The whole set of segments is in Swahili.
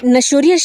Na ciuria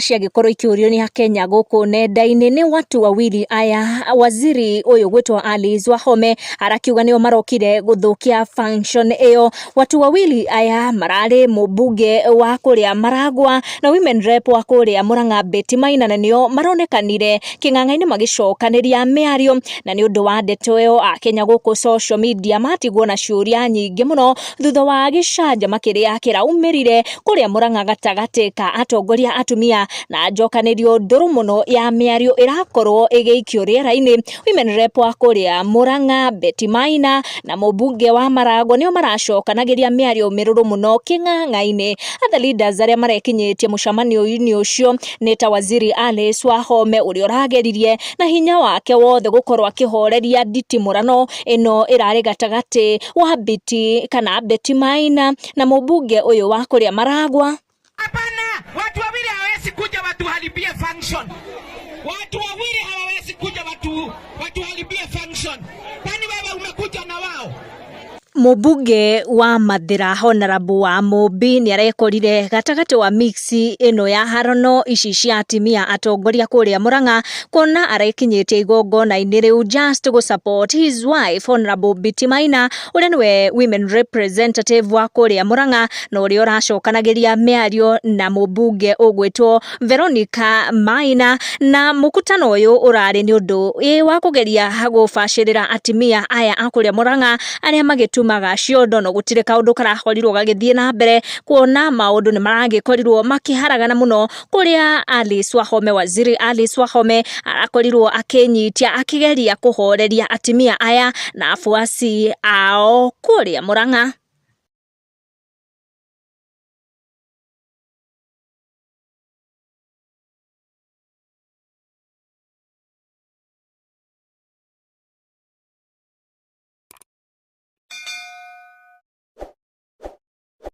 ciagikorwo ikiurio ni Akenya guku nenda-ini ni watu wawili aya, waziri uyu gwitwa Alice Wahome arakiuga nio marokire guthukia function iyo. Watu wawili aya marari mubunge wa kuria Maragwa na women rep wa kuria Murang'a Betty Maina, na nio maronekanire king'ang'a-ini magicokaniria miario, na ni undu wa ndeto iyo Akenya guku social media matigwo na ciuria nyingi muno thutha wa gicanja kiria kiraumirire kuria Murang'a gatagati ka atongoria atumia na njokanirio nduru muno ya miario irakorwo igiikio riera-ini. Women rep wa kuria Murang'a Betty Maina na mubunge wa Maragwa nio maracokanagiria miario miruru muno king'ang'a-ini. Other leaders aria marekinyitie mucamanio-ini ucio ni ta waziri Alice Wahome uria urageririe na hinya wake wothe gukorwo akihoreria nditimurano ino irari gatagati wa Betty Maina na mubunge uyu wa kuria Maragwa. Hapana, watu wawili hawawezi kuja watuharibie function. Watu wawili hawawezi kuja watuharibie function. Kwani wewe umekuja na wao? Mubunge wa Mathira Honorable wa Mumbi ni arekorire gatagati wa mix ino ya harono ici cia atimia atongoria kuria Murang'a, kona arekinyitie igongona-ini riu just go support his wife Honorable Betty Maina uria niwe women representative wa kuria Murang'a na uria uracokanagiria miario na mubunge ugwitwo Veronica Maina. Na mukutano uyu urari ni undu wa kugeria gubacirira atimia aya akuria Murang'a aria magituma ciondo no gutire kaundu karakorirwo gagithie na mbere, kuona maundu ni maragikorirwo makiharagana muno kuria waziri Alice Wahome arakorirwo akinyitia akigeria kuhoreria atimia aya na afuasi ao kuria Murang'a.